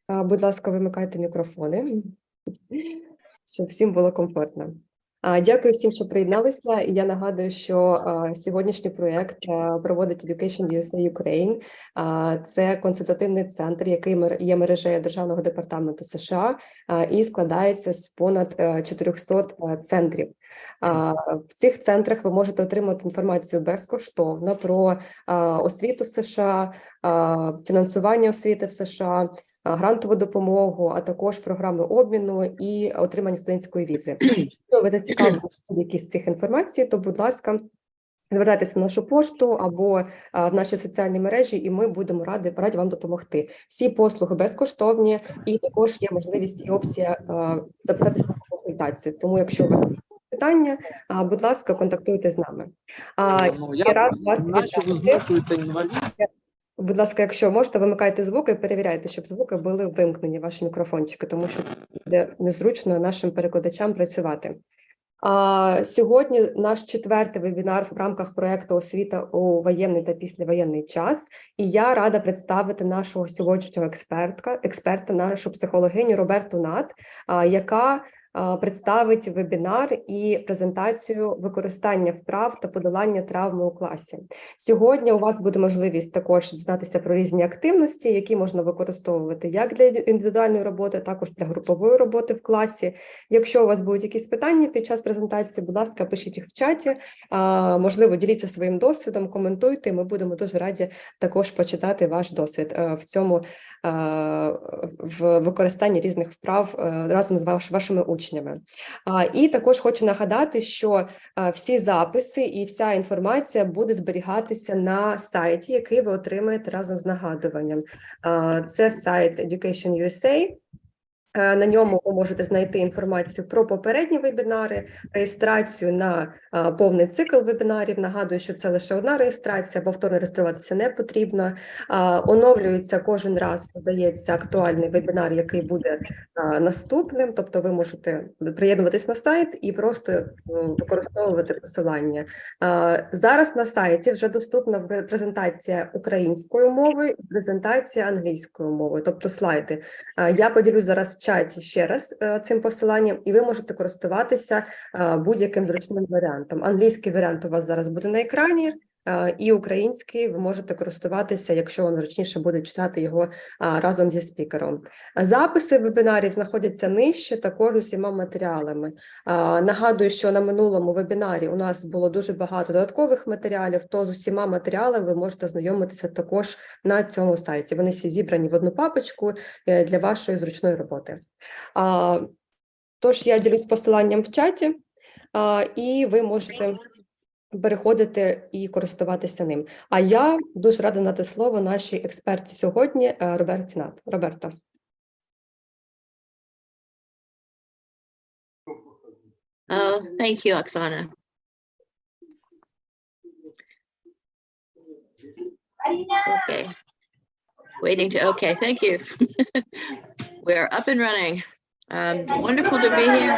Будь ласка, вимикайте мікрофони, щоб всім було комфортно. Дякую всім, що приєдналися. І я нагадую, що сьогоднішній проєкт проводить Education USA Ukraine. Це консультативний центр, який є мережею Державного департаменту США і складається з понад 400 центрів. В цих центрах ви можете отримати інформацію безкоштовно про освіту в США, фінансування освіти в США, грантову допомогу, а також програми обміну і отримання студентської візи. Якщо ви зацікавлені в якійсь з цих інформацій, то, будь ласка, звертайтеся в нашу пошту або в наші соціальні мережі, і ми будемо раді вам допомогти. Всі послуги безкоштовні, і також є можливість і опція записатися на консультацію. Тому, якщо у вас є питання, будь ласка, контактуйте з нами. Я рад вас вітати. Будь ласка, якщо можете, вимикайте звуки і перевіряйте, щоб звуки були вимкнені, ваші мікрофончики, тому що буде незручно нашим перекладачам працювати. Сьогодні наш 4-й вебінар в рамках проєкту «Освіта у воєнний та післявоєнний час». І я рада представити нашого сьогоднішнього експерта, нашу психологиню Роберту Натт, яка представить вебінар і презентацію використання вправ та подолання травми у класі. Сьогодні у вас буде можливість також дізнатися про різні активності, які можна використовувати як для індивідуальної роботи, також для групової роботи в класі. Якщо у вас будуть якісь питання під час презентації, будь ласка, пишіть їх в чаті, можливо, діліться своїм досвідом, коментуйте, ми будемо дуже раді також почитати ваш досвід в цьому, в використанні різних вправ разом з вашими учнями. І також хочу нагадати, що всі записи і вся інформація буде зберігатися на сайті, який ви отримаєте разом з нагадуванням. Це сайт Education USA. На ньому ви можете знайти інформацію про попередні вебінари, реєстрацію на повний цикл вебінарів. Нагадую, що це лише одна реєстрація, повторно реєструватися не потрібно. Оновлюється кожен раз, додається актуальний вебінар, який буде наступним, тобто ви можете приєднуватись на сайт і просто використовувати посилання. Зараз на сайті вже доступна презентація українською мовою і презентація англійською мовою, тобто слайди. Я поділюсь зараз в чаті ще раз цим посиланням, і ви можете користуватися будь-яким зручним варіантом. Англійський варіант у вас зараз буде на екрані, і український ви можете користуватися, якщо вам зручніше буде читати його разом зі спікером. Записи вебінарів знаходяться нижче, також усіма матеріалами. Нагадую, що на минулому вебінарі у нас було дуже багато додаткових матеріалів, то з усіма матеріалами ви можете знайомитися також на цьому сайті. Вони всі зібрані в одну папочку для вашої зручної роботи. Тож я ділюсь посиланням в чаті, і ви можете переходити і користуватися ним. А я дуже рада надати слово нашій експерті сьогодні, Роберті Натт. Роберта. Thank you, Oksana. Okay. Okay, thank you. We're up and running. Wonderful to be here.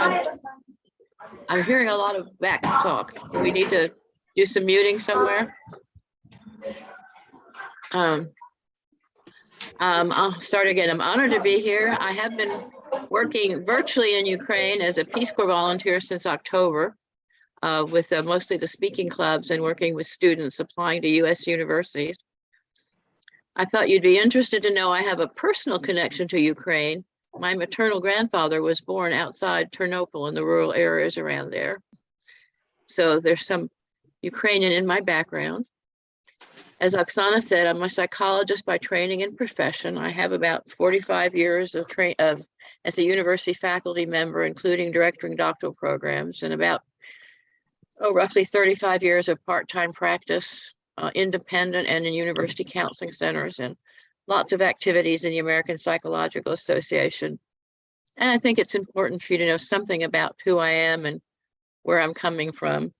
I'm hearing a lot of back talk. We need to do some muting somewhere. I'll start again. I'm honored to be here. I have been working virtually in Ukraine as a Peace Corps volunteer since October with mostly the speaking clubs and working with students applying to U.S. universities. I thought you'd be interested to know I have a personal connection to Ukraine. My maternal grandfather was born outside Ternopil in the rural areas around there. So there's some Ukrainian in my background. As Oksana said, I'm a psychologist by training and profession. I have about 45 years as a university faculty member, including directing doctoral programs, and about roughly 35 years of part-time practice, independent and in university counseling centers, and lots of activities in the American Psychological Association. And I think it's important for you to know something about who I am and where I'm coming from.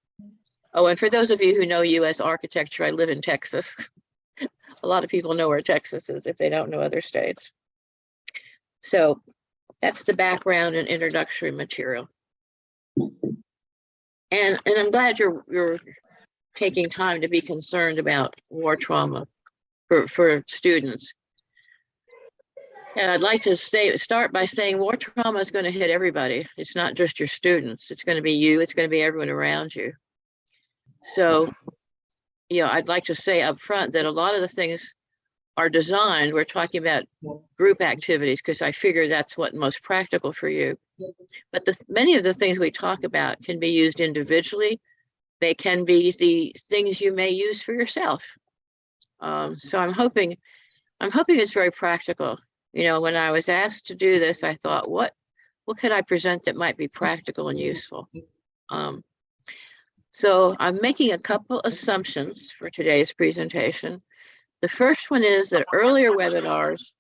Oh, and for those of you who know U.S. architecture, I live in Texas. A lot of people know where Texas is if they don't know other states. So that's the background and introductory material. And I'm glad you're taking time to be concerned about war trauma for students. And I'd like to start by saying war trauma is going to hit everybody. It's not just your students. It's going to be you. It's going to be everyone around you. So, you know, I'd like to say up front that a lot of the things are designed, we're talking about group activities because I figure that's what's most practical for you. But many of the things we talk about can be used individually. They can be the things you may use for yourself. So I'm hoping it's very practical. You know, when I was asked to do this, I thought, what could I present that might be practical and useful? So I'm making a couple assumptions for today's presentation. The first one is that earlier webinars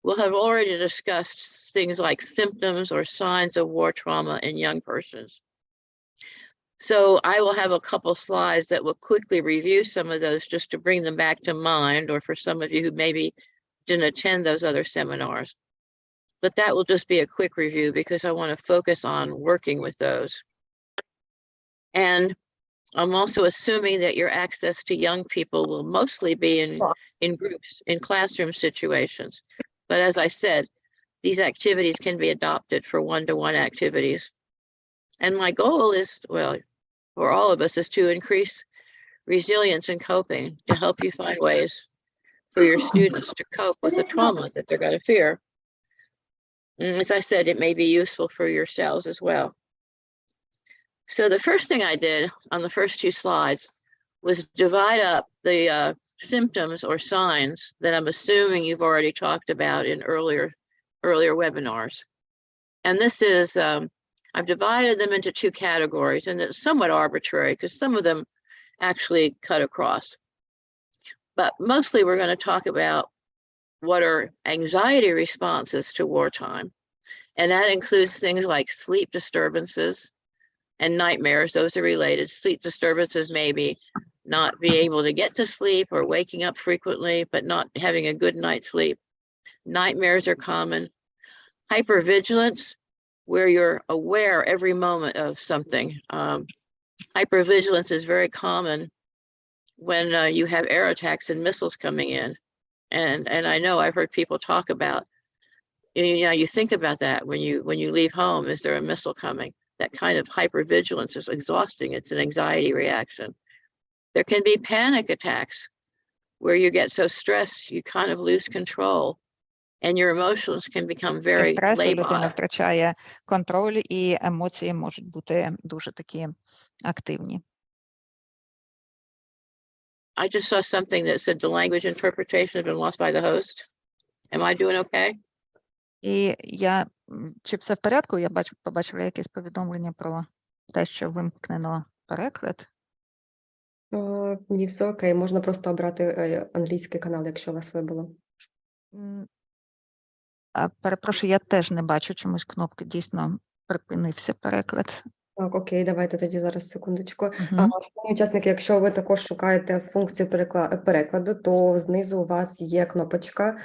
will have already discussed things like symptoms or signs of war trauma in young persons. So I will have a couple slides that will quickly review some of those just to bring them back to mind, or for some of you who maybe didn't attend those other seminars. But that will just be a quick review because I want to focus on working with those. And I'm also assuming that your access to young people will mostly be in groups, in classroom situations. But as I said, these activities can be adopted for one-to-one activities. And my goal is, well, for all of us, is to increase resilience and coping, to help you find ways for your students to cope with the trauma that they're going to fear. And as I said, it may be useful for yourselves as well. So the first thing I did on the first two slides was divide up the symptoms or signs that I'm assuming you've already talked about in earlier webinars. And this is, I've divided them into two categories, and it's somewhat arbitrary because some of them actually cut across. But mostly we're going to talk about what are anxiety responses to wartime. And that includes things like sleep disturbances and nightmares. Those are related. Sleep disturbances may be not being able to get to sleep or waking up frequently, but not having a good night's sleep. Nightmares are common. Hypervigilance, where you're aware every moment of something. Hypervigilance is very common when you have air attacks and missiles coming in. And I know I've heard people talk about, you know, you think about that when you leave home, is there a missile coming? That kind of hypervigilance is exhausting. It's an anxiety reaction. There can be panic attacks where you get so stressed, you kind of lose control and your emotions can become very людина втрачає контроль і емоції можуть бути дуже такі активні. I just saw something that said the language interpretation has been lost by the host. Am I doing okay? І чи все в порядку? Я побачила якесь повідомлення про те, що вимкнено переклад. Ні, все окей. Можна просто обрати англійський канал, якщо у вас вибило. Перепрошую, я теж не бачу чомусь кнопки. Дійсно, припинився переклад. Так, окей, давайте тоді зараз секундочку. Шановні учасники, якщо ви також шукаєте функцію перекладу, то знизу у вас є кнопочка,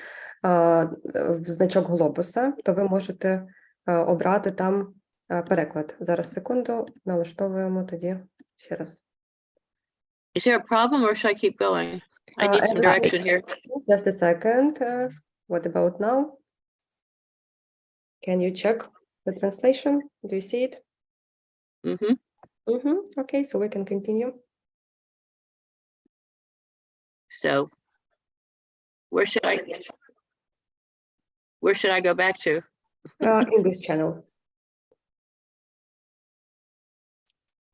значок глобуса, то ви можете обрати там переклад. Зараз секунду, налаштовуємо тоді ще раз. Is there a problem or should I keep going? I need some direction here. Just a second. What about now? Can you check the translation? Do you see it? Okay, so we can continue. So where should I go back to? In this channel.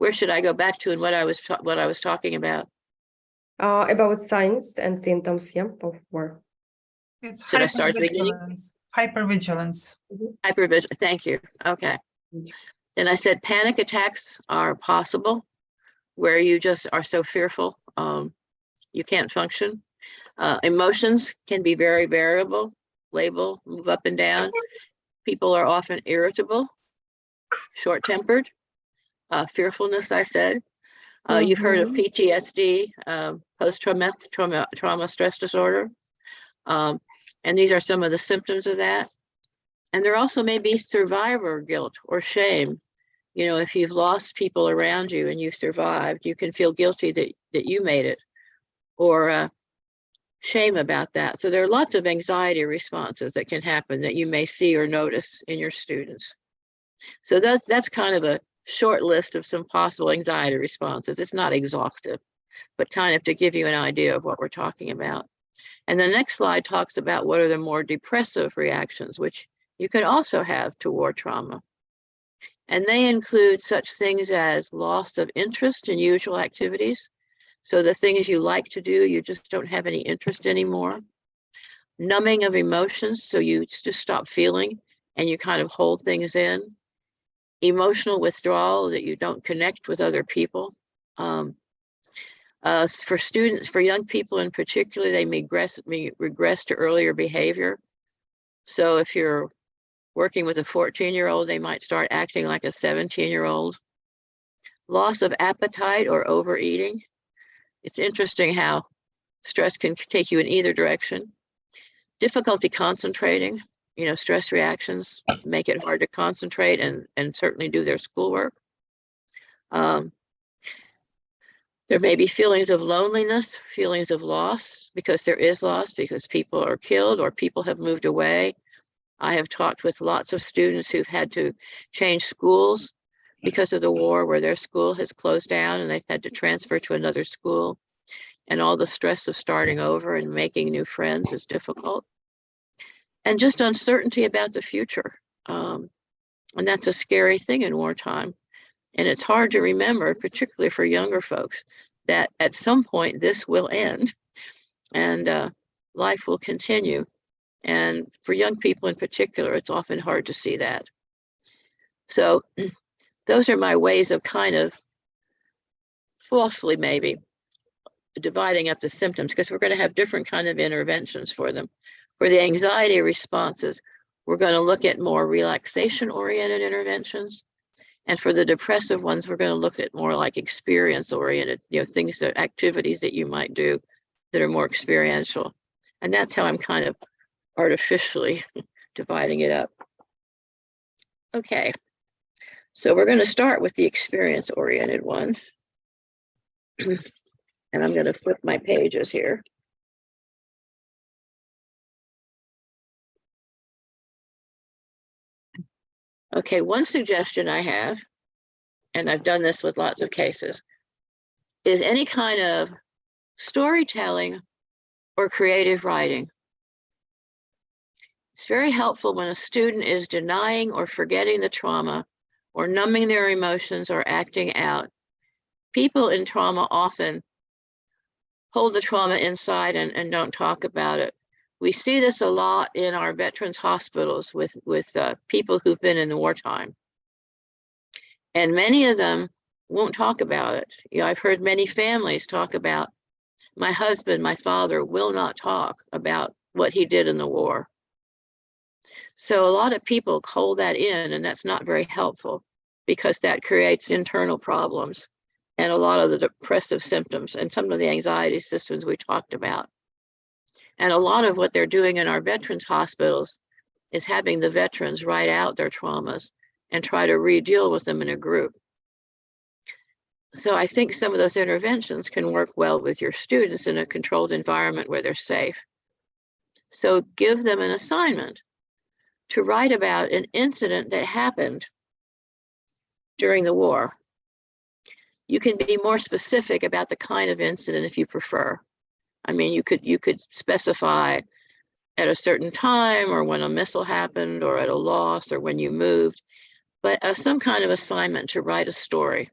Where should I go back to and what I was talking about? About signs and symptoms, yeah, of war. It's Should I start beginning? Hypervigilance. Hypervigilance. Thank you. Okay. And I said panic attacks are possible where you just are so fearful you can't function. Emotions can be very variable, label, move up and down. People are often irritable, short-tempered, fearfulness, I said. You've heard of PTSD, post-traumatic trauma stress disorder. And these are some of the symptoms of that. And there also may be survivor guilt or shame You know, if you've lost people around you and you've survived, you can feel guilty that you made it, or shame about that. So there are lots of anxiety responses that can happen that you may see or notice in your students. So that's kind of a short list of some possible anxiety responses. It's not exhaustive, but kind of to give you an idea of what we're talking about. And the next slide talks about what are the more depressive reactions, which you can also have to war trauma. And they include such things as loss of interest in usual activities. So the things you like to do, you just don't have any interest anymore. Numbing of emotions, so you just stop feeling and you kind of hold things in. Emotional withdrawal, that you don't connect with other people. For students, for young people in particular, they may regress to earlier behavior. So if you're working with a 14-year-old, they might start acting like a 17-year-old. Loss of appetite or overeating. It's interesting how stress can take you in either direction. Difficulty concentrating, you know, stress reactions make it hard to concentrate and certainly do their schoolwork. There may be feelings of loneliness, feelings of loss, because there is loss, because people are killed or people have moved away. I have talked with lots of students who've had to change schools because of the war, where their school has closed down and they've had to transfer to another school. And all the stress of starting over and making new friends is difficult. And just uncertainty about the future. And that's a scary thing in wartime. And it's hard to remember, particularly for younger folks, that at some point this will end and life will continue. And for young people in particular, it's often hard to see that. So those are my ways of kind of falsely maybe dividing up the symptoms, because we're going to have different kind of interventions for them. For the anxiety responses, we're going to look at more relaxation-oriented interventions. And for the depressive ones, we're going to look at more like experience-oriented, you know, things that activities that you might do that are more experiential. And that's how I'm kind of artificially dividing it up. Okay, so we're going to start with the experience-oriented ones. And I'm going to flip my pages here. Okay, one suggestion I have, and I've done this with lots of cases, is any kind of storytelling or creative writing. It's very helpful when a student is denying or forgetting the trauma or numbing their emotions or acting out. People in trauma often hold the trauma inside and don't talk about it. We see this a lot in our veterans hospitals with people who've been in the wartime. And many of them won't talk about it. You know, I've heard many families talk about, my husband, my father will not talk about what he did in the war. So a lot of people hold that in, and that's not very helpful, because that creates internal problems and a lot of the depressive symptoms and some of the anxiety symptoms we talked about. And a lot of what they're doing in our veterans hospitals is having the veterans write out their traumas and try to re-deal with them in a group. So I think some of those interventions can work well with your students in a controlled environment where they're safe. So give them an assignment to write about an incident that happened during the war. You can be more specific about the kind of incident if you prefer. I mean, you could specify at a certain time, or when a missile happened, or at a loss, or when you moved, but some kind of assignment to write a story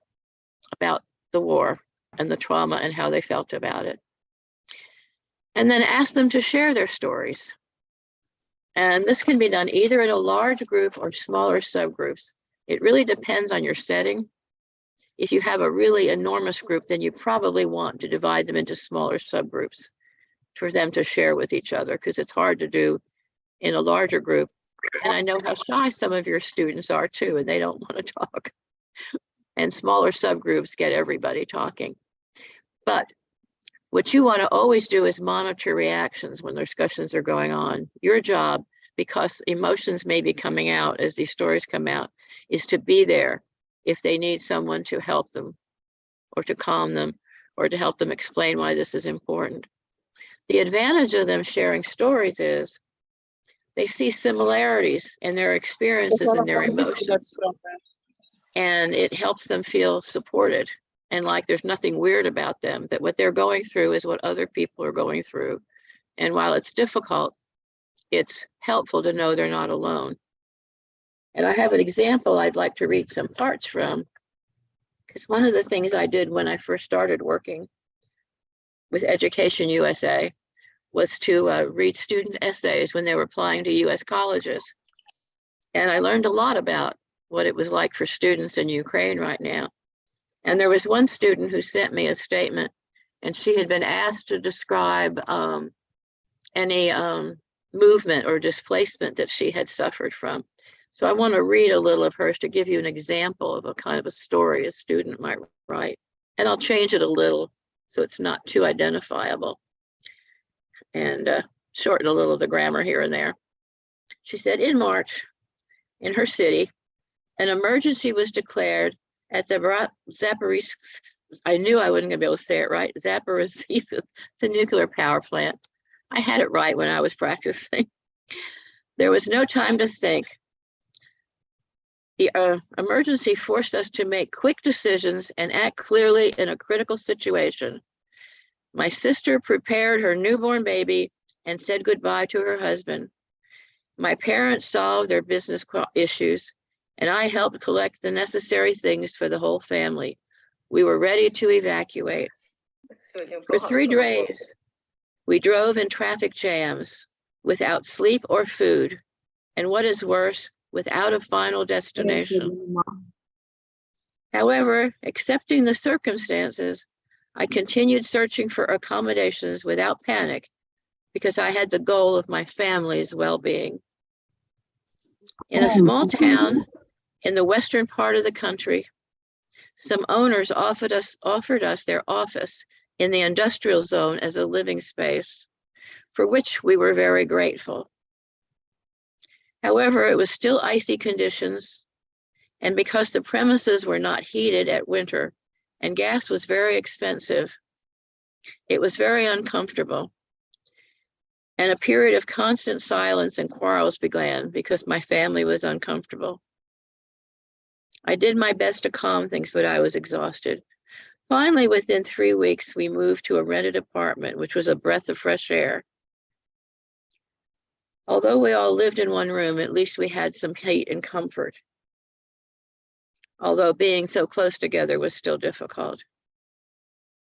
about the war and the trauma and how they felt about it. And then ask them to share their stories. And this can be done either in a large group or smaller subgroups. It really depends on your setting. If you have a really enormous group, then you probably want to divide them into smaller subgroups for them to share with each other, because it's hard to do in a larger group. And I know how shy some of your students are too, and they don't want to talk. And smaller subgroups get everybody talking. But what you want to always do is monitor reactions when discussions are going on. Your job, because emotions may be coming out as these stories come out, is to be there, if they need someone to help them or to calm them or to help them explain why this is important. The advantage of them sharing stories is they see similarities in their experiences and their emotions, and it helps them feel supported and like there's nothing weird about them, that what they're going through is what other people are going through. And while it's difficult, it's helpful to know they're not alone. And I have an example I'd like to read some parts from, because one of the things I did when I first started working with Education USA was to read student essays when they were applying to US colleges. And I learned a lot about what it was like for students in Ukraine right now. And there was one student who sent me a statement, and she had been asked to describe any movement or displacement that she had suffered from. So I want to read a little of hers to give you an example of a kind of a story a student might write. And I'll change it a little so it's not too identifiable, and shorten a little of the grammar here and there. She said, in March, in her city, an emergency was declared at the Zaporizhzhia, I knew I wasn't going to be able to say it right, Zaporizhzhia, it's a nuclear power plant. I had it right when I was practicing. There was no time to think. The emergency forced us to make quick decisions and act clearly in a critical situation. My sister prepared her newborn baby and said goodbye to her husband. My parents solved their business issues, and I helped collect the necessary things for the whole family. We were ready to evacuate. For 3 days, we drove in traffic jams without sleep or food, and what is worse, without a final destination. However, accepting the circumstances, I continued searching for accommodations without panic because I had the goal of my family's well-being. In a small town in the western part of the country, some owners offered us their office in the industrial zone as a living space, for which we were very grateful. However, it was still icy conditions, and because the premises were not heated at winter and gas was very expensive, it was very uncomfortable. And a period of constant silence and quarrels began because my family was uncomfortable. I did my best to calm things, but I was exhausted. Finally, within 3 weeks, we moved to a rented apartment, which was a breath of fresh air. Although we all lived in one room, at least we had some heat and comfort. Although being so close together was still difficult.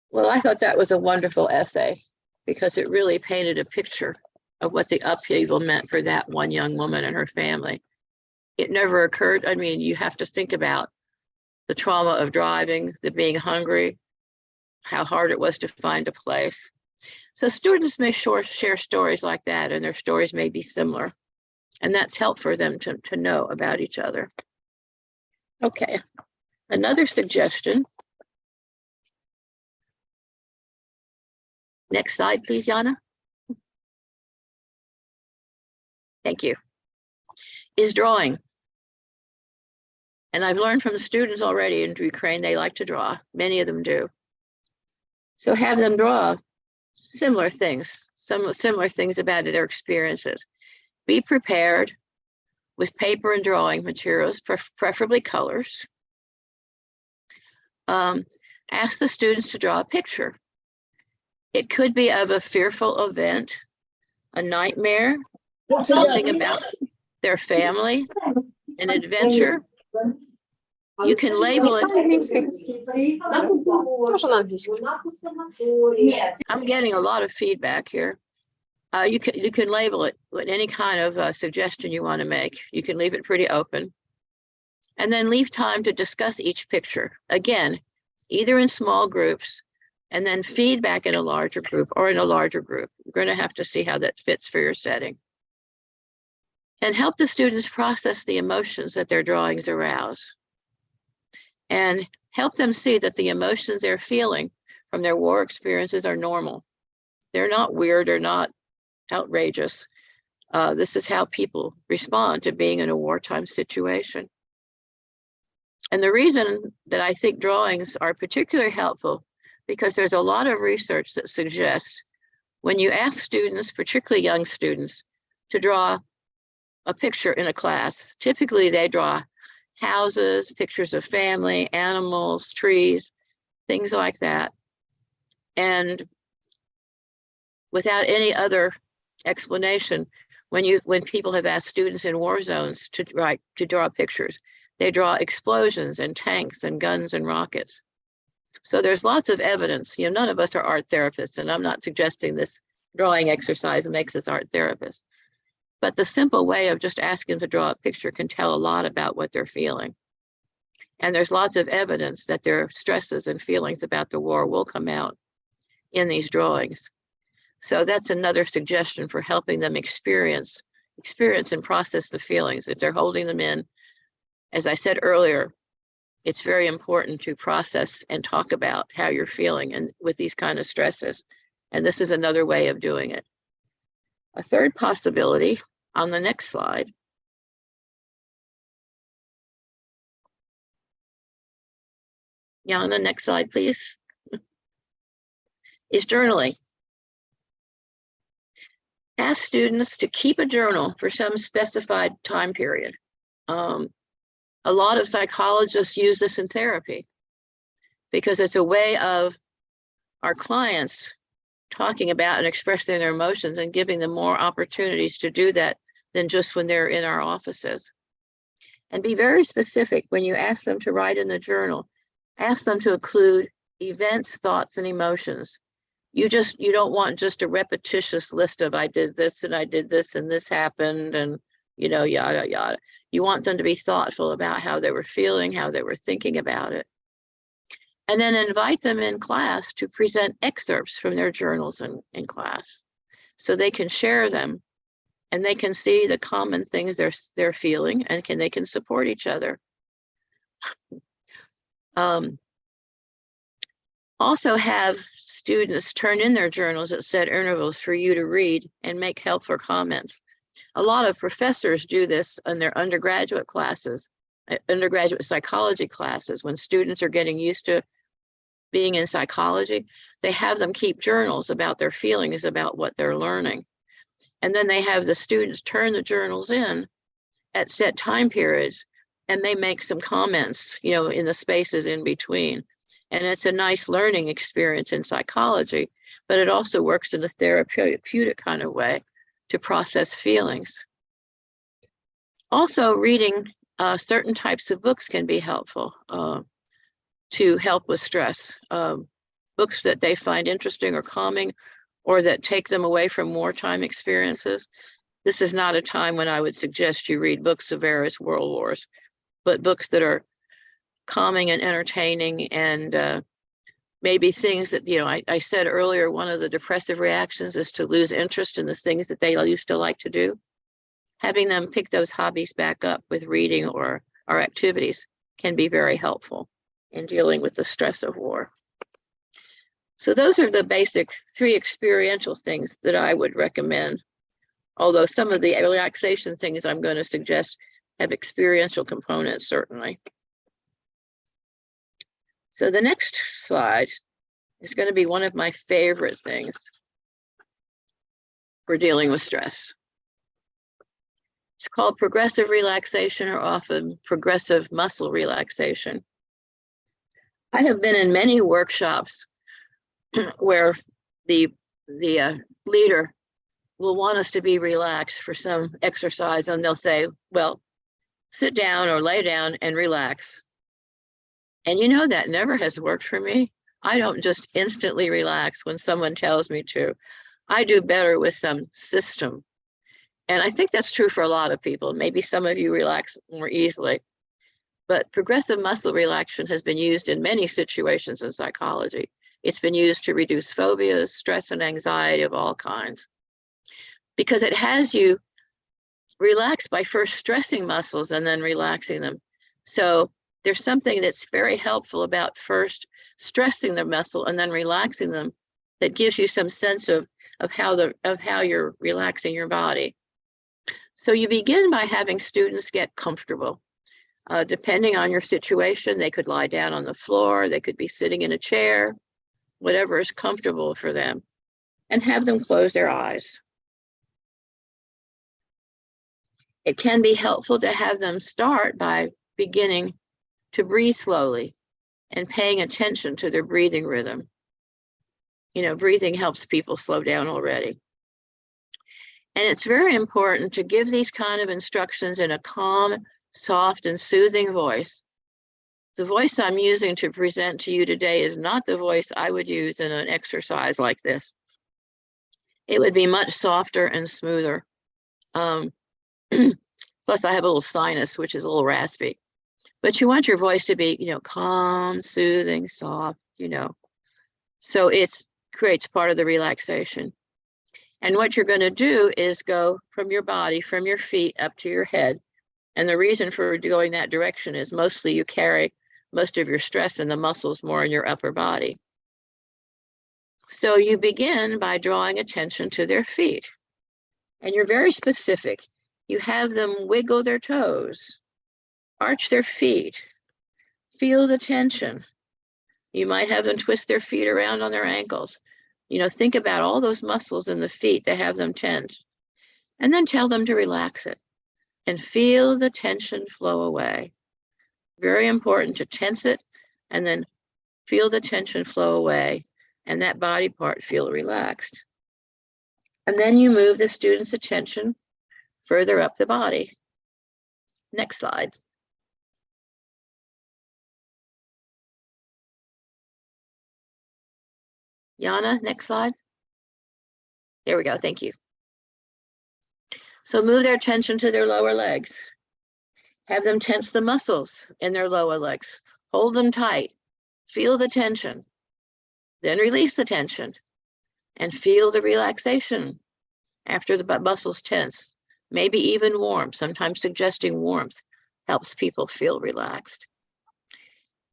Well, I thought that was a wonderful essay because it really painted a picture of what the upheaval meant for that one young woman and her family. It never occurred, I mean, you have to think about the trauma of driving, the being hungry, how hard it was to find a place. So students may share stories like that, and their stories may be similar. And that's helpful for them to know about each other. Okay, another suggestion. Next slide, please, Yana. Thank you. Is drawing. And I've learned from the students already in Ukraine, they like to draw. Many of them do. So have them draw similar things, some similar things about their experiences. Be prepared with paper and drawing materials, preferably colors. Ask the students to draw a picture. It could be of a fearful event, a nightmare, something about their family, an adventure. You can label it. I'm getting a lot of feedback here. You can label it with any kind of suggestion you want to make. You can leave it pretty open. And then leave time to discuss each picture. Again, either in small groups, and then feedback in a larger group or in a larger group. You're going to have to see how that fits for your setting. And help the students process the emotions that their drawings arouse. And help them see that the emotions they're feeling from their war experiences are normal. They're not weird or not outrageous. This is how people respond to being in a wartime situation. And the reason that I think drawings are particularly helpful, because there's a lot of research that suggests when you ask students, particularly young students, to draw a picture in a class, typically they draw houses, pictures of family, animals, trees, things like that. And without any other explanation, when people have asked students in war zones to draw pictures, they draw explosions and tanks and guns and rockets. So there's lots of evidence. You know, none of us are art therapists, and I'm not suggesting this drawing exercise makes us art therapists. But the simple way of just asking them to draw a picture can tell a lot about what they're feeling. And there's lots of evidence that their stresses and feelings about the war will come out in these drawings. So that's another suggestion for helping them experience and process the feelings. If they're holding them in, as I said earlier, it's very important to process and talk about how you're feeling and with these kind of stresses. And this is another way of doing it. A third possibility on the next slide on the next slide, please, is journaling. Ask students to keep a journal for some specified time period. A lot of psychologists use this in therapy because it's a way of our clients talking about and expressing their emotions and giving them more opportunities to do that than just when they're in our offices. And be very specific when you ask them to write in the journal. Ask them to include events, thoughts, and emotions. You don't want just a repetitious list of I did this and this happened and yada yada. You want them to be thoughtful about how they were feeling, how they were thinking about it. And then invite them in class to present excerpts from their journals in class so they can share them and they can see the common things they're feeling and they can support each other. Also have students turn in their journals at set intervals for you to read and make helpful comments. A lot of professors do this in their undergraduate classes, undergraduate psychology classes, when students are getting used to being in psychology. They have them keep journals about their feelings about what they're learning. And then they have the students turn the journals in at set time periods and they make some comments, in the spaces in between. And it's a nice learning experience in psychology, but it also works in a therapeutic kind of way to process feelings. Also, reading certain types of books can be helpful to help with stress. Books that they find interesting or calming, or that take them away from wartime experiences. This is not a time when I would suggest you read books of various world wars, but books that are calming and entertaining, and maybe things that, I said earlier, one of the depressive reactions is to lose interest in the things that they used to like to do. Having them pick those hobbies back up with reading or activities can be very helpful in dealing with the stress of war. So those are the basic 3 experiential things that I would recommend, although some of the relaxation things I'm going to suggest have experiential components, certainly. So the next slide is going to be one of my favorite things for dealing with stress. It's called progressive relaxation, or often progressive muscle relaxation. I have been in many workshops where the leader will want us to be relaxed for some exercise, and they'll say, well, sit down or lay down and relax. And that never has worked for me. I don't just instantly relax when someone tells me to. I do better with some system. And I think that's true for a lot of people. Maybe some of you relax more easily. But progressive muscle relaxation has been used in many situations in psychology. It's been used to reduce phobias, stress, and anxiety of all kinds. Because it has you relax by first stressing muscles and then relaxing them. So there's something that's very helpful about first stressing the muscle and then relaxing them that gives you some sense of how you're relaxing your body. So you begin by having students get comfortable. Depending on your situation, they could lie down on the floor, they could be sitting in a chair, whatever is comfortable for them, and have them close their eyes. It can be helpful to have them start by beginning to breathe slowly and paying attention to their breathing rhythm. You know, breathing helps people slow down already. And it's very important to give these kind of instructions in a calm, soft, and soothing voice. The voice I'm using to present to you today is not the voice I would use in an exercise like this. It would be much softer and smoother. Plus I have a little sinus, which is a little raspy. But you want your voice to be, you know, calm, soothing, soft, you know. So it creates part of the relaxation. And what you're going to do is go from your body, from your feet up to your head. And the reason for going that direction is mostly you carry most of your stress in the muscles more in your upper body. So you begin by drawing attention to their feet. And you're very specific. You have them wiggle their toes, arch their feet, feel the tension. You might have them twist their feet around on their ankles. You know, think about all those muscles in the feet that have them tense. And then tell them to relax it and feel the tension flow away. Very important to tense it and then feel the tension flow away and that body part feel relaxed. And then you move the student's attention further up the body. Next slide. Yana, next slide. There we go, thank you. So move their attention to their lower legs. Have them tense the muscles in their lower legs. Hold them tight. Feel the tension. Then release the tension and feel the relaxation after the muscles tense. Maybe even warmth. Sometimes suggesting warmth helps people feel relaxed.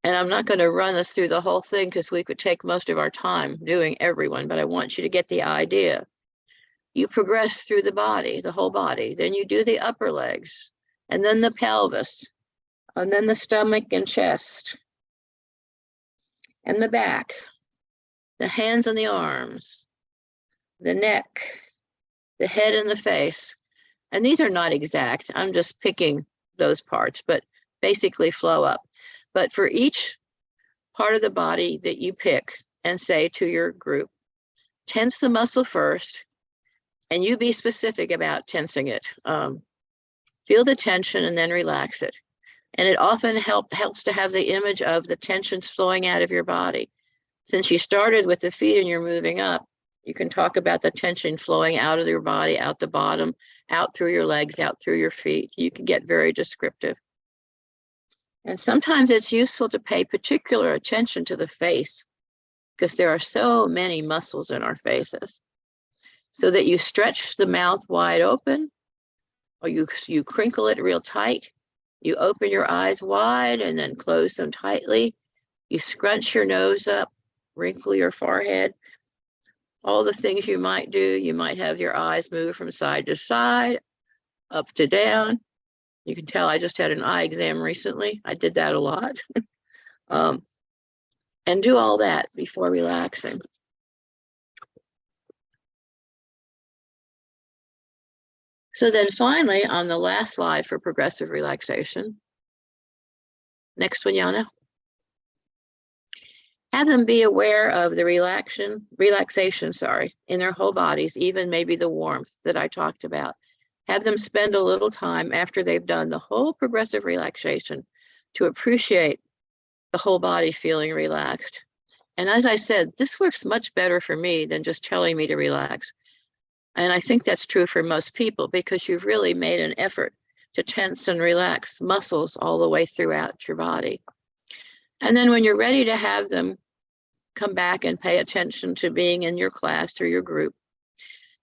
And I'm not going to run us through the whole thing because we could take most of our time doing everyone, but I want you to get the idea. You progress through the body, the whole body. Then you do the upper legs, and then the pelvis, and then the stomach and chest, and the back, the hands and the arms, the neck, the head and the face. And these are not exact. I'm just picking those parts, but basically flow up. But for each part of the body that you pick and say to your group, tense the muscle first, and you be specific about tensing it. Feel the tension and then relax it. And it often helps to have the image of the tensions flowing out of your body. Since you started with the feet and you're moving up, you can talk about the tension flowing out of your body, out the bottom, out through your legs, out through your feet. You can get very descriptive. And sometimes it's useful to pay particular attention to the face because there are so many muscles in our faces. So that you stretch the mouth wide open, or you crinkle it real tight. You open your eyes wide and then close them tightly. You scrunch your nose up, wrinkle your forehead. All the things you might do. You might have your eyes move from side to side, up to down. You can tell I just had an eye exam recently. I did that a lot. And do all that before relaxing. So then finally, on the last slide for progressive relaxation, next one, Yana. Have them be aware of the relaxation, in their whole bodies, even maybe the warmth that I talked about. Have them spend a little time after they've done the whole progressive relaxation to appreciate the whole body feeling relaxed. And as I said, this works much better for me than just telling me to relax. And I think that's true for most people because you've really made an effort to tense and relax muscles all the way throughout your body. And then when you're ready to have them come back and pay attention to being in your class or your group,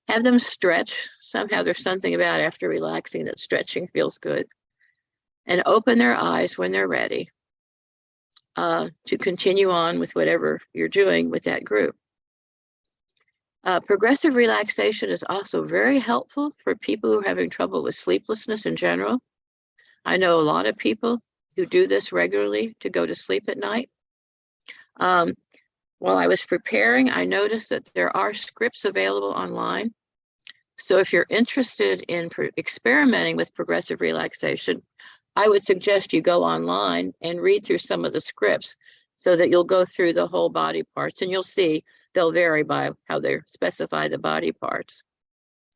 have them stretch. Somehow there's something about after relaxing that stretching feels good. And open their eyes when they're ready to continue on with whatever you're doing with that group. Progressive relaxation is also very helpful for people who are having trouble with sleeplessness in general. I know a lot of people who do this regularly to go to sleep at night. While I was preparing, I noticed that there are scripts available online. So if you're interested in experimenting with progressive relaxation, I would suggest you go online and read through some of the scripts so that you'll go through the whole body parts, and you'll see they'll vary by how they specify the body parts.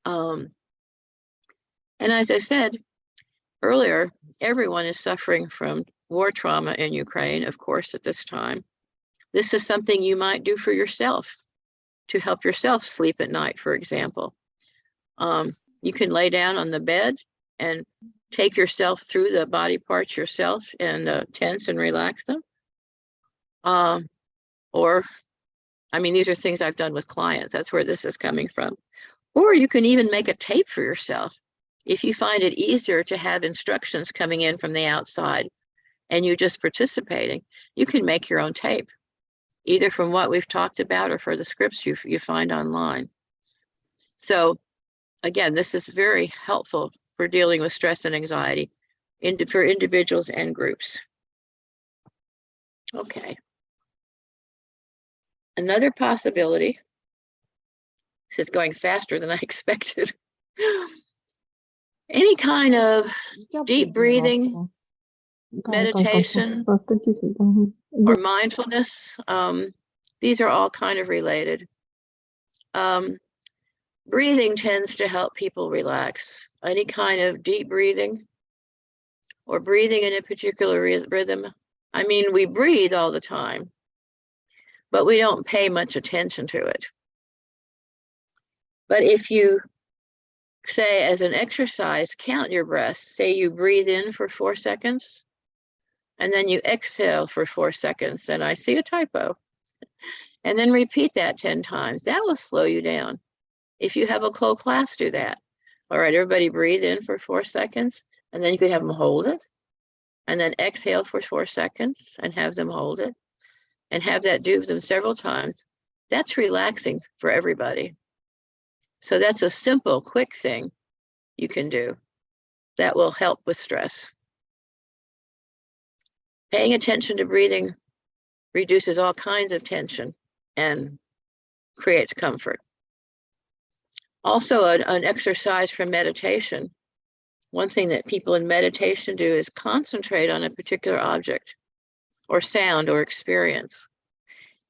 And as I said earlier, everyone is suffering from war trauma in Ukraine, of course, at this time. This is something you might do for yourself to help yourself sleep at night, for example. You can lay down on the bed and take yourself through the body parts yourself and tense and relax them. Or, I mean, these are things I've done with clients. That's where this is coming from. Or you can even make a tape for yourself. If you find it easier to have instructions coming in from the outside and you just participating, you can make your own tape, either from what we've talked about or for the scripts you find online. So again, this is very helpful for dealing with stress and anxiety for individuals and groups. Okay. Another possibility, this is going faster than I expected. Any kind of deep breathing, meditation, or mindfulness, these are all kind of related. Breathing tends to help people relax. Any kind of deep breathing or breathing in a particular rhythm. I mean, we breathe all the time, but we don't pay much attention to it. But if you say as an exercise, count your breaths. Say you breathe in for 4 seconds, and then you exhale for 4 seconds. And I see a typo. And then repeat that 10 times. That will slow you down. If you have a cold class, do that. All right, everybody breathe in for 4 seconds, and then you could have them hold it. And then exhale for 4 seconds and have them hold it. And have that do them several times. That's relaxing for everybody. So that's a simple, quick thing you can do that will help with stress. Paying attention to breathing reduces all kinds of tension and creates comfort. Also, an exercise for meditation. One thing that people in meditation do is concentrate on a particular object or sound or experience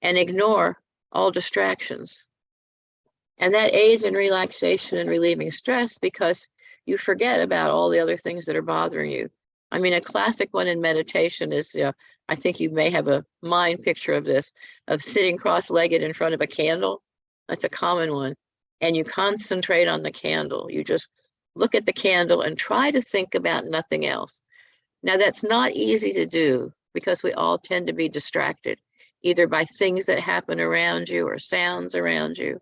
and ignore all distractions. And that aids in relaxation and relieving stress because you forget about all the other things that are bothering you. I mean, a classic one in meditation is, I think you may have a mind picture of this, of sitting cross-legged in front of a candle. That's a common one. And you concentrate on the candle. You just look at the candle and try to think about nothing else. Now, that's not easy to do because we all tend to be distracted, either by things that happen around you or sounds around you,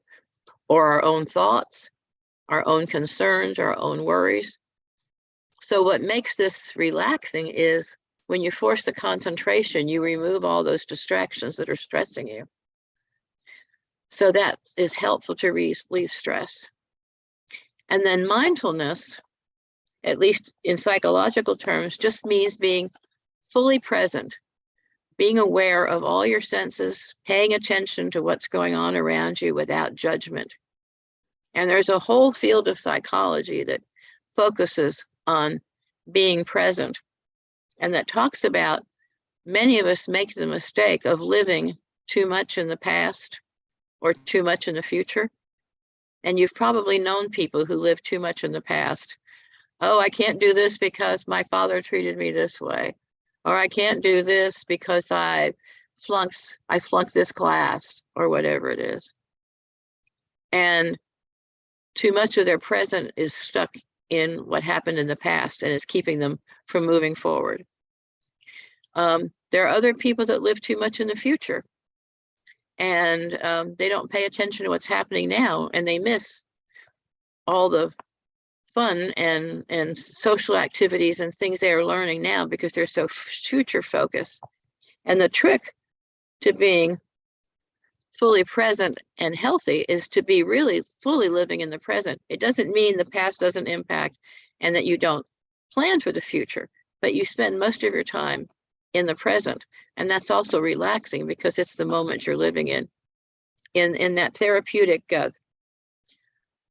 or our own thoughts, our own concerns, our own worries. So what makes this relaxing is when you force the concentration, you remove all those distractions that are stressing you. So that is helpful to relieve stress. And then mindfulness, at least in psychological terms, just means being fully present, being aware of all your senses, paying attention to what's going on around you without judgment. And there's a whole field of psychology that focuses on being present and that talks about many of us make the mistake of living too much in the past or too much in the future. And you've probably known people who live too much in the past. Oh, I can't do this because my father treated me this way. Or I can't do this because I flunked this class, or whatever it is. And too much of their present is stuck in what happened in the past and is keeping them from moving forward. There are other people that live too much in the future, and they don't pay attention to what's happening now, and they miss all the fun and social activities and things they are learning now because they're so future focused. And the trick to being fully present and healthy is to be really fully living in the present. It doesn't mean the past doesn't impact and that you don't plan for the future. but you spend most of your time in the present. And that's also relaxing because it's the moment you're living in. In that therapeutic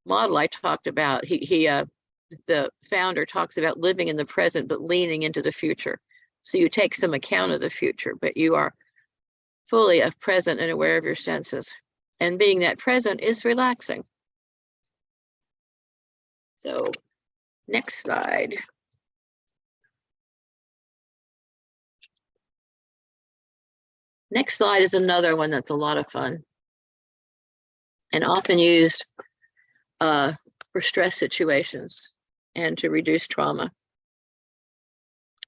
model I talked about, the founder talks about living in the present, but leaning into the future. So you take some account of the future, but you are fully present and aware of your senses. And being that present is relaxing. So next slide. Next slide is another one that's a lot of fun and often used for stress situations and to reduce trauma.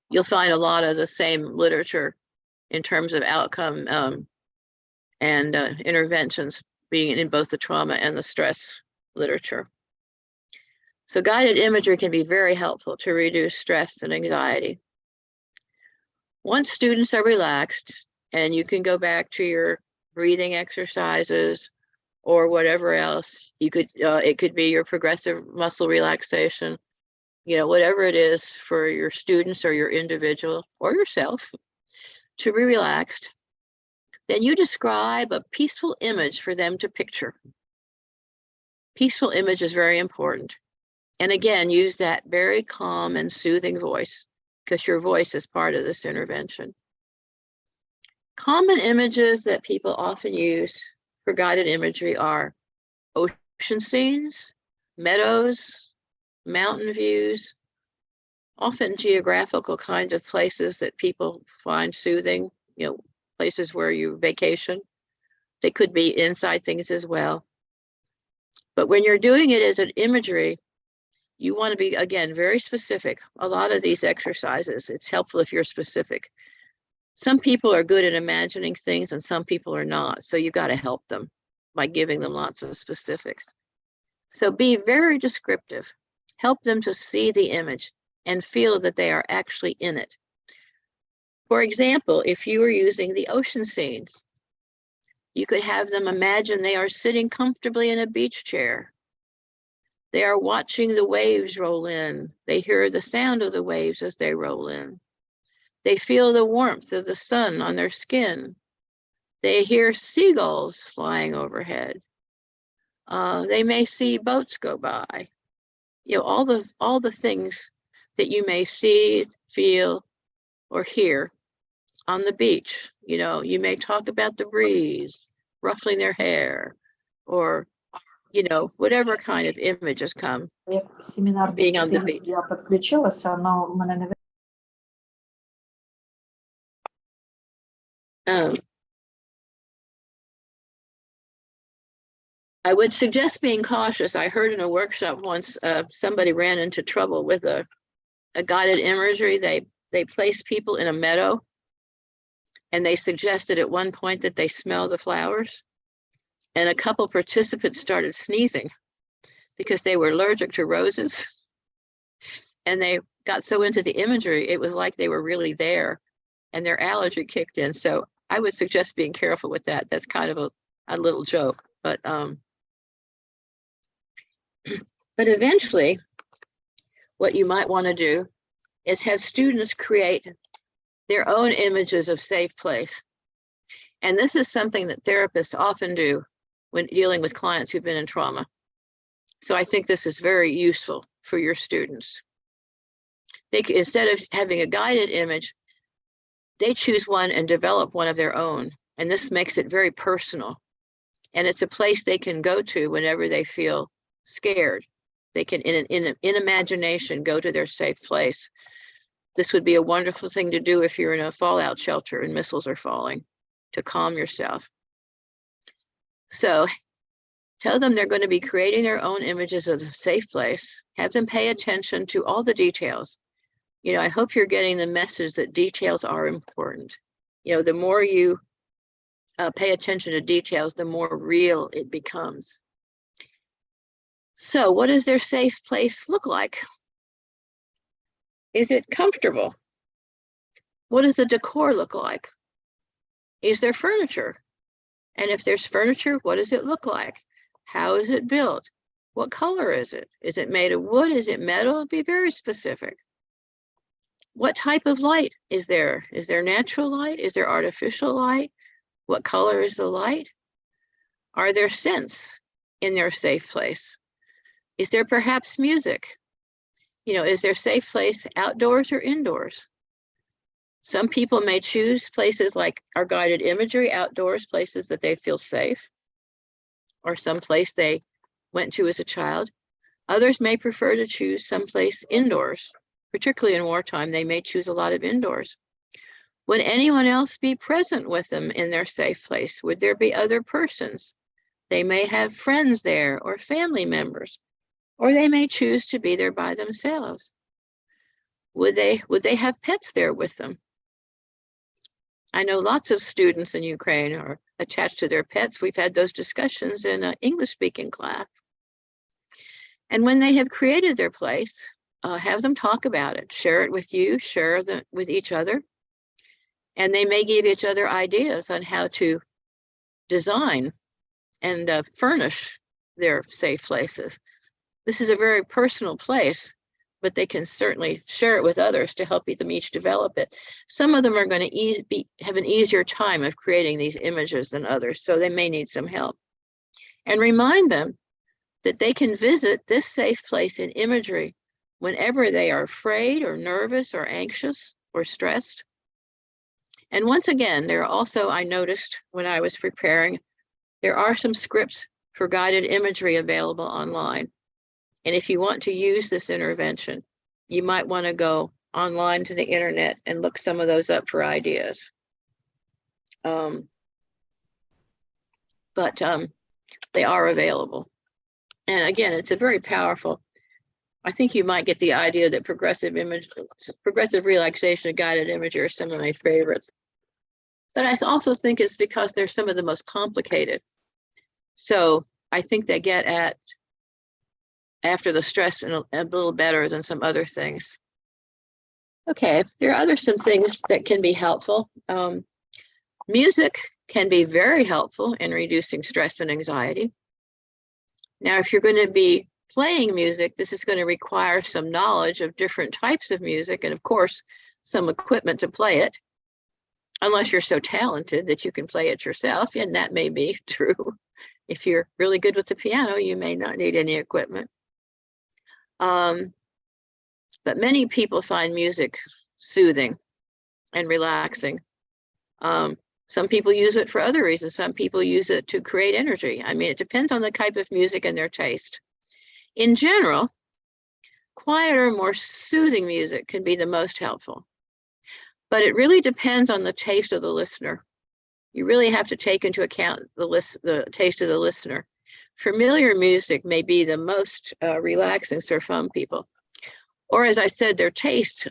You'll find a lot of the same literature in terms of outcome and interventions being in both the trauma and the stress literature. So guided imagery can be very helpful to reduce stress and anxiety. Once students are relaxed, and you can go back to your breathing exercises or whatever else, you could it could be your progressive muscle relaxation, you know, whatever it is for your students or your individual or yourself to be relaxed, then you describe a peaceful image for them to picture. Peaceful image is very important. And again, use that very calm and soothing voice because your voice is part of this intervention. Common images that people often use for guided imagery are ocean scenes, meadows, mountain views, often geographical kinds of places that people find soothing, you know, places where you vacation. They could be inside things as well. But when you're doing it as an imagery, you want to be, again, very specific. A lot of these exercises, it's helpful if you're specific. Some people are good at imagining things and some people are not. So you've got to help them by giving them lots of specifics. So be very descriptive. Help them to see the image and feel that they are actually in it. For example, if you were using the ocean scenes, you could have them imagine they are sitting comfortably in a beach chair. They are watching the waves roll in. They hear the sound of the waves as they roll in. They feel the warmth of the sun on their skin. They hear seagulls flying overhead. They may see boats go by. You know, all the things that you may see, feel, or hear on the beach. You know, you may talk about the breeze ruffling their hair, or, you know, whatever kind of images come Семінар being on the beach. я підключилася, але в мене не I would suggest being cautious. I heard in a workshop once somebody ran into trouble with a guided imagery. They placed people in a meadow and they suggested at one point that they smell the flowers. And a couple participants started sneezing because they were allergic to roses. And they got so into the imagery, it was like they were really there and their allergy kicked in. So I would suggest being careful with that. That's kind of a little joke, but eventually what you might want to do is have students create their own images of safe place. And this is something that therapists often do when dealing with clients who've been in trauma. So I think this is very useful for your students. They, instead of having a guided image, they choose one and develop one of their own. And this makes it very personal. And it's a place they can go to whenever they feel scared. They can, in imagination, go to their safe place. This would be a wonderful thing to do if you're in a fallout shelter and missiles are falling, to calm yourself. So tell them they're going to be creating their own images of a safe place. Have them pay attention to all the details. You know, I hope you're getting the message that details are important. You know, the more you pay attention to details, the more real it becomes. So what does their safe place look like? Is it comfortable? What does the decor look like? Is there furniture? And if there's furniture, what does it look like? How is it built? What color is it? Is it made of wood? Is it metal? Be very specific. what type of light is there? Is there natural light? Is there artificial light? What color is the light? Are there scents in their safe place? Is there perhaps music? You know, is their safe place outdoors or indoors? Some people may choose places like our guided imagery, outdoors, places that they feel safe, or some place they went to as a child. Others may prefer to choose someplace indoors. Particularly in wartime, they may choose a lot of indoors. Would anyone else be present with them in their safe place? Would there be other persons? They may have friends there or family members, or they may choose to be there by themselves. Would they have pets there with them? I know lots of students in Ukraine are attached to their pets. We've had those discussions in an English-speaking class. And when they have created their place, have them talk about it, share it with you, share them with each other. And they may give each other ideas on how to design and furnish their safe places. This is a very personal place, but they can certainly share it with others to help them each develop it. Some of them are going to have an easier time of creating these images than others, so they may need some help. And remind them that they can visit this safe place in imagery whenever they are afraid or nervous or anxious or stressed. And once again, there are also, I noticed when I was preparing, there are some scripts for guided imagery available online. And if you want to use this intervention, you might want to go online to the internet and look some of those up for ideas. They are available. And again, it's a very powerful, I think you might get the idea that progressive relaxation and guided imagery are some of my favorites. But I also think it's because they're some of the most complicated. So I think they get at after the stress a little better than some other things. Okay, there are some things that can be helpful. Music can be very helpful in reducing stress and anxiety. Now, if you're going to be playing music, this is going to require some knowledge of different types of music and, of course, some equipment to play it, unless you're so talented that you can play it yourself, and that may be true. If you're really good with the piano, you may not need any equipment. But many people find music soothing and relaxing. Some people use it for other reasons. Some people use it to create energy. I mean, it depends on the type of music and their taste. In general, quieter, more soothing music can be the most helpful. But it really depends on the taste of the listener. You really have to take into account the taste of the listener. Familiar music may be the most relaxing for some people. Or as I said, their taste.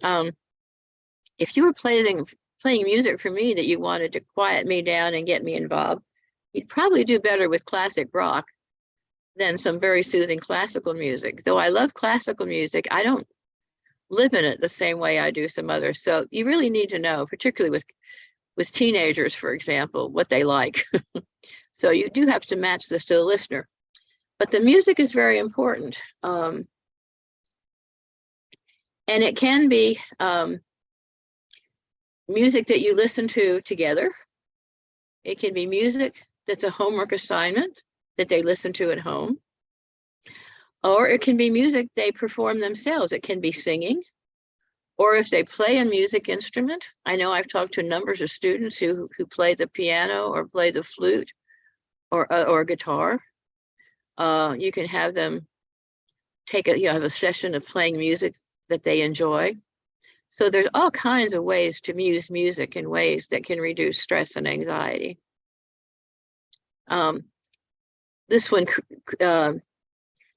If you were playing music for me that you wanted to quiet me down and get me involved, you'd probably do better with classic rock than some very soothing classical music. Though I love classical music, I don't live in it the same way I do some others. So you really need to know, particularly with teenagers, for example, what they like. So you do have to match this to the listener. But the music is very important. And it can be music that you listen to together. It can be music that's a homework assignment that they listen to at home. Or it can be music they perform themselves. It can be singing. Or if they play a music instrument. I know I've talked to numbers of students who play the piano or play the flute or guitar. You can have them have a session of playing music that they enjoy. So there's all kinds of ways to use music in ways that can reduce stress and anxiety. This one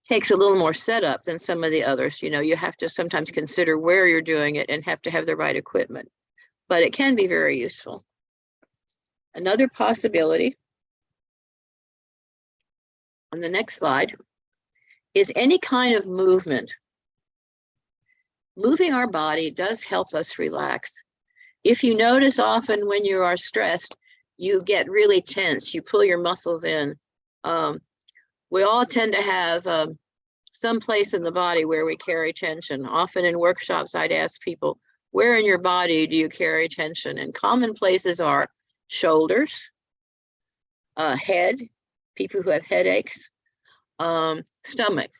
takes a little more setup than some of the others. You know, you have to sometimes consider where you're doing it and have to have the right equipment, but it can be very useful. Another possibility on the next slide is any kind of movement. Moving our body does help us relax. If you notice often when you are stressed, you get really tense, you pull your muscles in. We all tend to have some place in the body where we carry tension. Often in workshops, I'd ask people, Where in your body do you carry tension? And common places are shoulders, head, people who have headaches, stomach.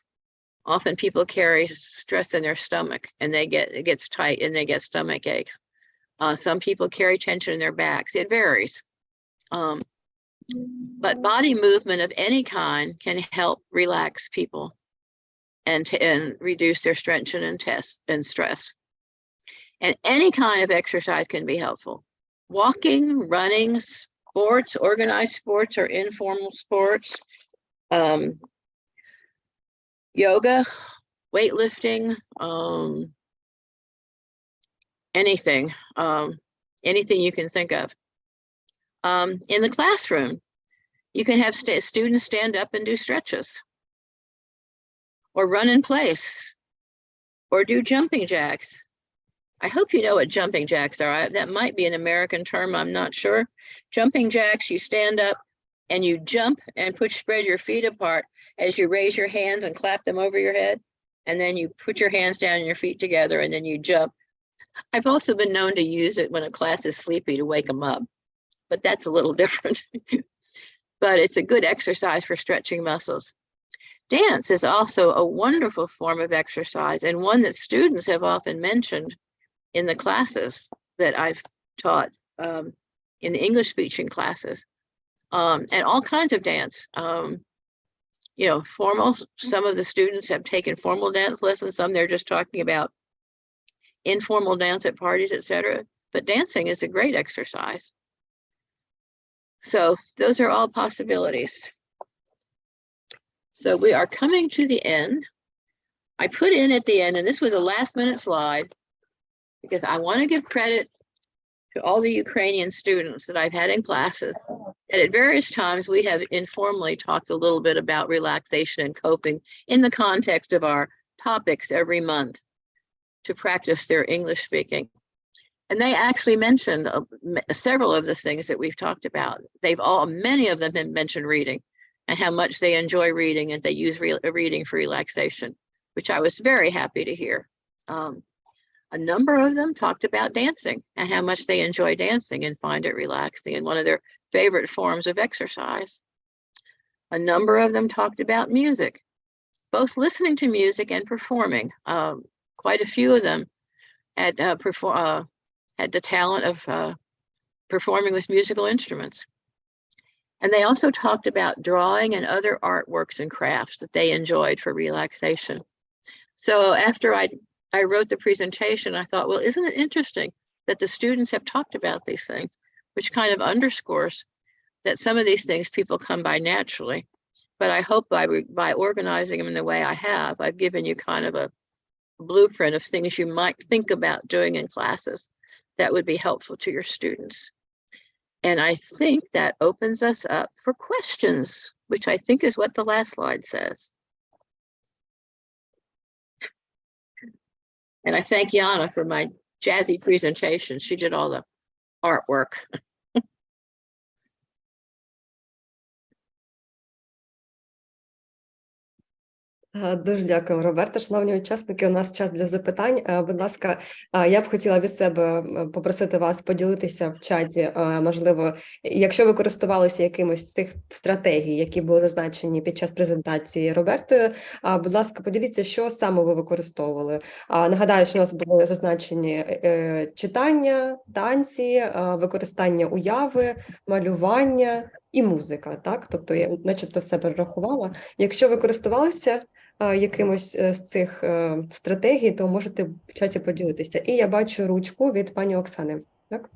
Often people carry stress in their stomach and it gets tight and they get stomach aches. Some people carry tension in their backs. It varies. But body movement of any kind can help relax people and reduce their tension and stress. And any kind of exercise can be helpful. Walking, running, sports, organized sports or informal sports, yoga, weightlifting, anything you can think of. In the classroom, you can have students stand up and do stretches, or run in place, or do jumping jacks. I hope you know what jumping jacks are. That might be an American term, I'm not sure. Jumping jacks, you stand up and you jump and spread your feet apart as you raise your hands and clap them over your head. And then you put your hands down and your feet together and then you jump. I've also been known to use it when a class is sleepy to wake them up, but that's a little different. But it's a good exercise for stretching muscles. Dance is also a wonderful form of exercise and one that students have often mentioned in the classes that I've taught, in the English speaking classes, and all kinds of dance. You know, formal, some of the students have taken formal dance lessons, some they're just talking about informal dance at parties, etc. But dancing is a great exercise. So those are all possibilities. So we are coming to the end. I put in at the end, and this was a last minute slide, because I want to give credit to all the Ukrainian students that I've had in classes. And at various times, we have informally talked a little bit about relaxation and coping in the context of our topics every month to practice their English speaking. And they actually mentioned several of the things that we've talked about. Many of them have mentioned reading and how much they enjoy reading and they use reading for relaxation, which I was very happy to hear. A number of them talked about dancing and how much they enjoy dancing and find it relaxing and one of their favorite forms of exercise. A number of them talked about music, both listening to music and performing. Quite a few of them had the talent of performing with musical instruments. And they also talked about drawing and other artworks and crafts that they enjoyed for relaxation. So after I wrote the presentation, I thought, well, isn't it interesting that the students have talked about these things, which kind of underscores that some of these things people come by naturally. But I hope by organizing them in the way I have, I've given you kind of a blueprint of things you might think about doing in classes that would be helpful to your students. And I think that opens us up for questions, which I think is what the last slide says. And I thank Yana for my jazzy presentation. She did all the artwork. Дуже дякую, Роберта. Шановні учасники, у нас час для запитань. Будь ласка, я б хотіла від себе попросити вас поділитися в чаті, можливо, якщо ви користувалися якимось з цих стратегій, які були зазначені під час презентації Робертою, будь ласка, поділіться, що саме ви використовували. Нагадаю, що у нас були зазначені читання, танці, використання уяви, малювання і музика, так? Тобто я начебто все перерахувала. Якщо ви користувалися якимось з цих стратегій, то можете в чаті поділитися. І я бачу ручку від пані Оксани. Так?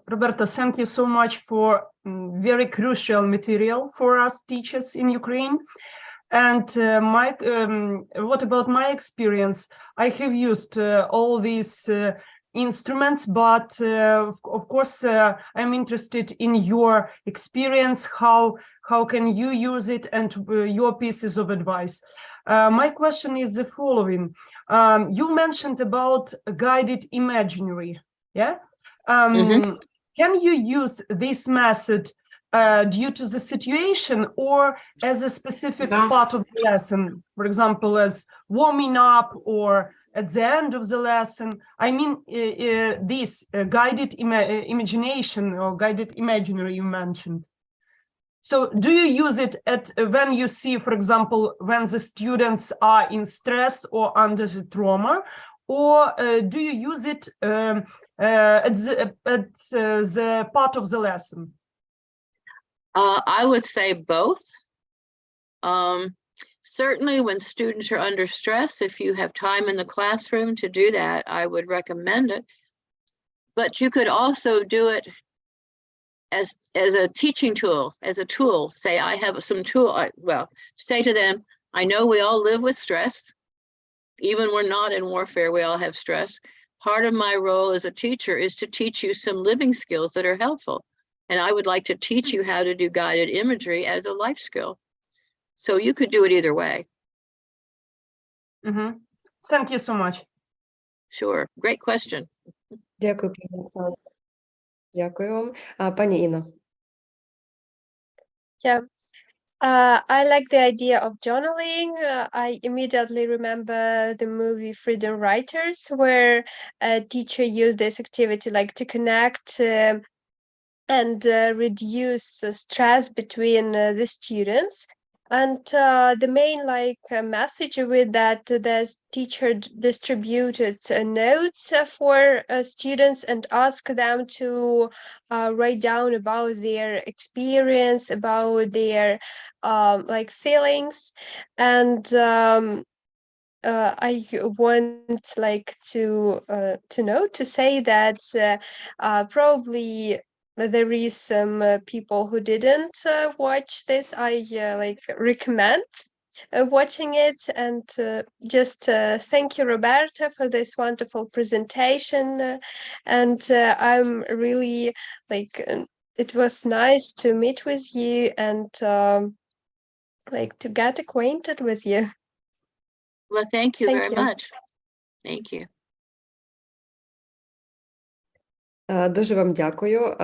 Roberta, thank you so much for very crucial material for us teachers in Ukraine. And what about my experience? I have used all these instruments, but of course, I'm interested in your experience. How can you use it and your pieces of advice? My question is the following. You mentioned about guided imaginary, yeah? Can you use this method due to the situation or as a specific part of the lesson, for example, as warming up or at the end of the lesson. I mean, this guided imagination or guided imaginary you mentioned. So do you use it at when you see, for example, when the students are in stress or under the trauma, or do you use it at the part of the lesson? I would say both. Certainly when students are under stress, if you have time in the classroom to do that, I would recommend it. But you could also do it as a teaching tool, as a tool. Say, I have some tool, well, say to them, I know we all live with stress. Even we're not in warfare, we all have stress. Part of my role as a teacher is to teach you some living skills that are helpful. And I would like to teach you how to do guided imagery as a life skill. So you could do it either way. Mm-hmm. Thank you so much. Sure, great question. Дякую, пані Оксано. Дякую вам. Пані Інно. Yeah. I like the idea of journaling. I immediately remember the movie Freedom Writers, where a teacher used this activity like to connect and reduce stress between the students. And the main message with that, the teacher distributed notes for students and asked them to write down about their experience, about their feelings. And I want to say that probably there is some people who didn't watch this. I recommend watching it, and just thank you, Roberta, for this wonderful presentation. And I'm really it was nice to meet with you and to get acquainted with you. Well, thank you very much. Thank you. Дуже вам дякую.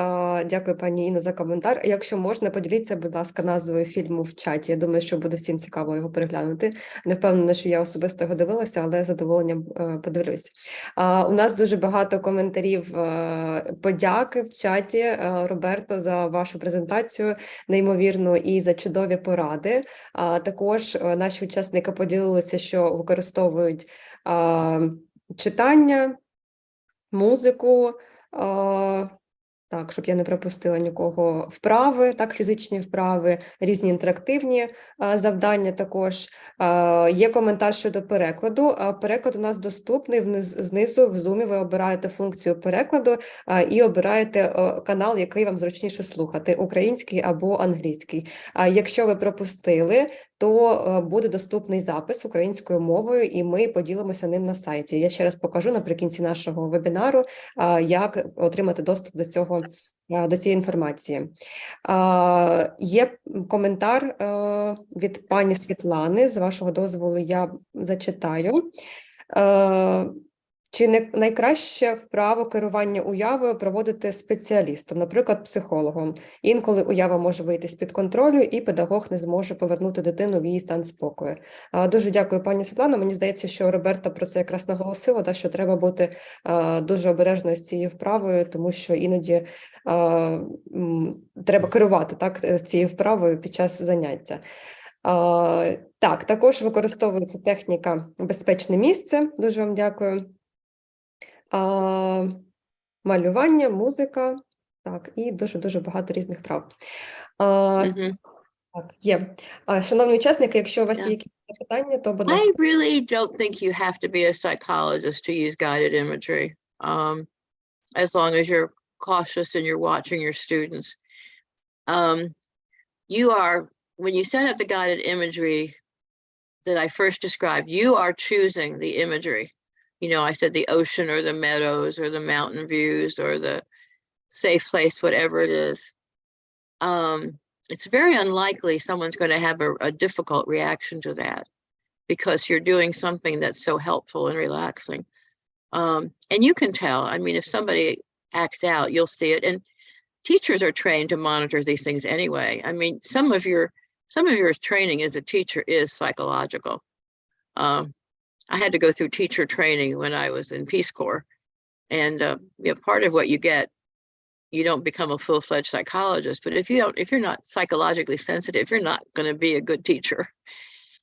Дякую, пані Інно, за коментар. Якщо можна, поділіться, будь ласка, назвою фільму в чаті. Я думаю, що буде всім цікаво його переглянути. Не впевнена, що я особисто його дивилася, але з задоволенням подивлюсь. У нас дуже багато коментарів подяки в чаті, Роберто, за вашу презентацію, неймовірно, і за чудові поради. Також наші учасники поділилися, що використовують читання, музику, так, щоб я не пропустила нікого, вправи, так, фізичні вправи, різні інтерактивні завдання також. Є коментар щодо перекладу. Переклад у нас доступний знизу в Zoom. Ви обираєте функцію перекладу і обираєте канал, який вам зручніше слухати, український або англійський. Якщо ви пропустили, то буде доступний запис українською мовою, і ми поділимося ним на сайті. Я ще раз покажу наприкінці нашого вебінару, як отримати доступ до цієї інформації. Є коментар від пані Світлани, з вашого дозволу я зачитаю. Чи не найкраще вправо керування уявою проводити спеціалістом, наприклад, психологом? Інколи уява може вийти з-під контролю, і педагог не зможе повернути дитину в її стан спокою. Дуже дякую, пані Світлано. Мені здається, що Роберта про це якраз наголосила, що треба бути дуже обережною з цією вправою, тому що іноді треба керувати цією вправою під час заняття. Так, також використовується техніка «Безпечне місце». Дуже вам дякую. Малювання, музика, так, і дуже багато різних прав. Так, є. Шановні учасники, якщо у вас є якісь питання, то, будь ласка. I really don't think you have to be a psychologist to use guided imagery, as long as you're cautious and you're watching your students. When you set up the guided imagery that I first described, you are choosing the imagery. You know, I said the ocean or the meadows or the mountain views or the safe place, whatever it is. It's very unlikely someone's going to have a difficult reaction to that because you're doing something that's so helpful and relaxing. And you can tell, I mean, if somebody acts out, you'll see it. And teachers are trained to monitor these things anyway. I mean, some of your training as a teacher is psychological. I had to go through teacher training when I was in Peace Corps, and part of what you get, you don't become a full-fledged psychologist, but if you're not psychologically sensitive, you're not going to be a good teacher.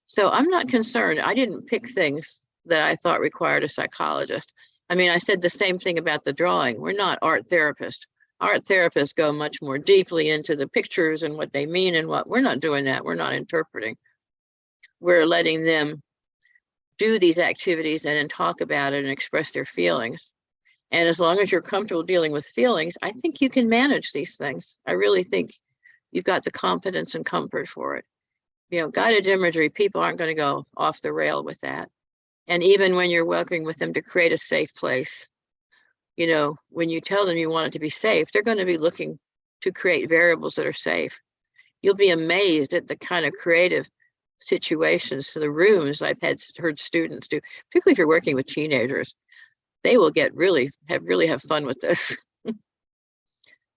So I'm not concerned. I didn't pick things that I thought required a psychologist. I mean, I said the same thing about the drawing. We're not art therapists. Art therapists go much more deeply into the pictures and what they mean and what. We're not doing that. We're not interpreting. We're letting them do these activities and then talk about it and express their feelings. And as long as you're comfortable dealing with feelings, I think you can manage these things. I really think you've got the confidence and comfort for it. You know, guided imagery, people aren't going to go off the rail with that. And even when you're working with them to create a safe place, you know, when you tell them you want it to be safe, they're going to be looking to create variables that are safe. You'll be amazed at the kind of creative situations to the rooms I've heard students do, particularly if you're working with teenagers. They will get really have fun with this.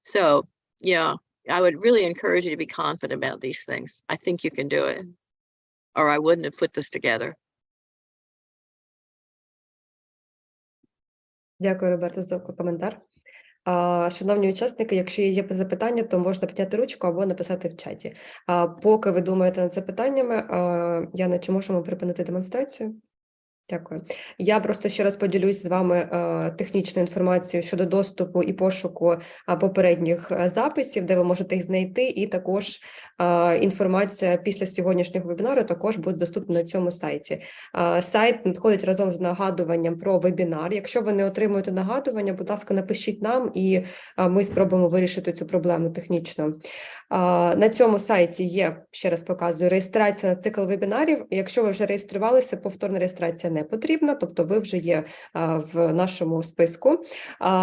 So, yeah, I would really encourage you to be confident about these things. I think you can do it, or I wouldn't have put this together. Дякую, Роберта, за коментар. Шановні учасники, якщо є запитання, то можна підняти ручку або написати в чаті. Поки ви думаєте над запитаннями, Яна, чи можемо припинити демонстрацію? Дякую. Я просто ще раз поділюсь з вами технічною інформацією щодо доступу і пошуку попередніх записів, де ви можете їх знайти, і також інформація після сьогоднішнього вебінару також буде доступна на цьому сайті. Сайт надходить разом з нагадуванням про вебінар. Якщо ви не отримуєте нагадування, будь ласка, напишіть нам, і ми спробуємо вирішити цю проблему технічно. На цьому сайті є, ще раз показую, реєстрація на цикл вебінарів. Якщо ви вже реєструвалися, повторна реєстрація не потрібна, тобто ви вже є в нашому списку.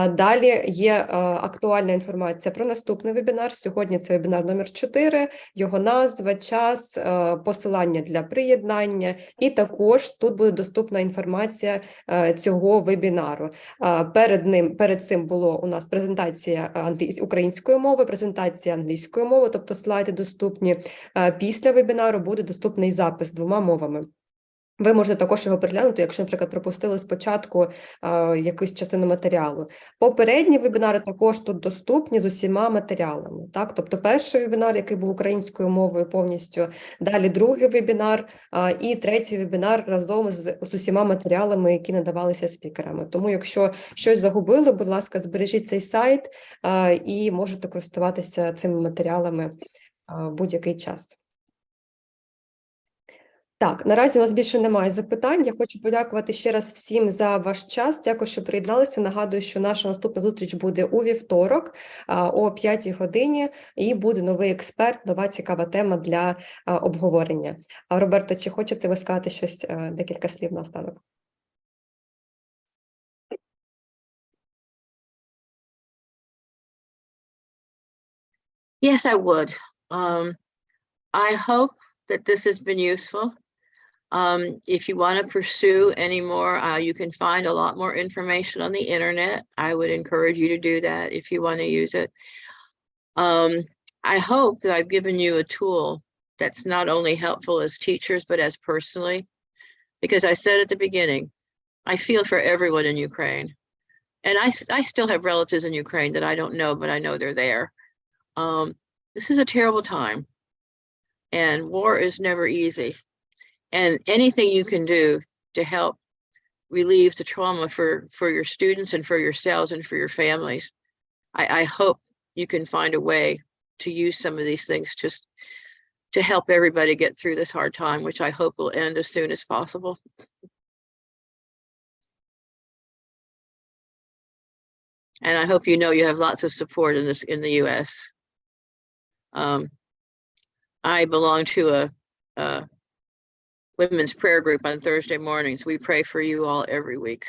Далі є актуальна інформація про наступний вебінар. Сьогодні це вебінар номер 4, його назва, час, посилання для приєднання, і також тут буде доступна інформація цього вебінару. Перед цим було у нас презентація української мови, презентація англійської мови, тобто слайди доступні. Після вебінару буде доступний запис 2 мовами. Ви можете також його переглянути, якщо, наприклад, пропустили спочатку якусь частину матеріалу. Попередні вебінари також тут доступні з усіма матеріалами. Так? Тобто перший вебінар, який був українською мовою повністю, далі другий вебінар і третій вебінар разом з усіма матеріалами, які надавалися спікерами. Тому якщо щось загубили, будь ласка, збережіть цей сайт і можете користуватися цими матеріалами в будь-який час. Так, наразі у нас більше немає запитань. Я хочу подякувати ще раз всім за ваш час. Дякую, що приєдналися. Нагадую, що наша наступна зустріч буде у вівторок о 5 годині, і буде новий експерт, нова цікава тема для обговорення. Роберта, чи хочете ви сказати щось, декілька слів наостанок? Yes, I would. I hope that this has been useful. If you want to pursue any more, you can find a lot more information on the internet. I would encourage you to do that if you want to use it. I hope that I've given you a tool that's not only helpful as teachers, but as personally, because I said at the beginning, I feel for everyone in Ukraine. And I still have relatives in Ukraine that I don't know, but I know they're there. This is a terrible time, and war is never easy. And anything you can do to help relieve the trauma for your students and for yourselves and for your families, I hope you can find a way to use some of these things just to help everybody get through this hard time, which I hope will end as soon as possible. And I hope you know you have lots of support in the U.S. I belong to a women's prayer group on Thursday mornings. We pray for you all every week,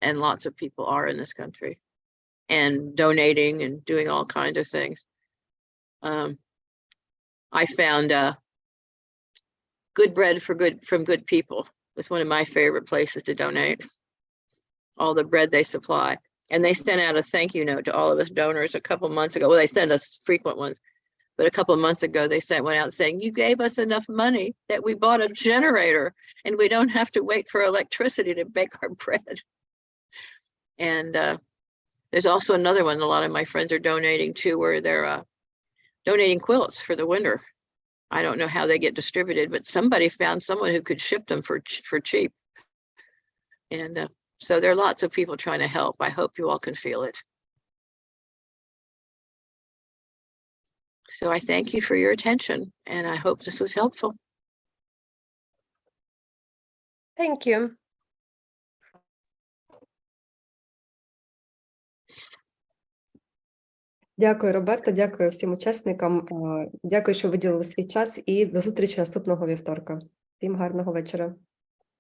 and lots of people are in this country and donating and doing all kinds of things. I found good bread from good people. It's one of my favorite places to donate. All the bread they supply. And they sent out a thank you note to all of us donors a couple months ago. Well, they send us frequent ones, but a couple of months ago, they sent one out saying, you gave us enough money that we bought a generator and we don't have to wait for electricity to bake our bread. And there's also another one a lot of my friends are donating to, where they're donating quilts for the winter. I don't know how they get distributed, but somebody found someone who could ship them for cheap. And so there are lots of people trying to help. I hope you all can feel it. So I thank you for your attention, and I hope this was helpful. Thank you. Дякую, Роберта, дякую всім учасникам. Дякую, що виділили свій час, і до зустрічі наступного вівторка. Всім гарного вечора.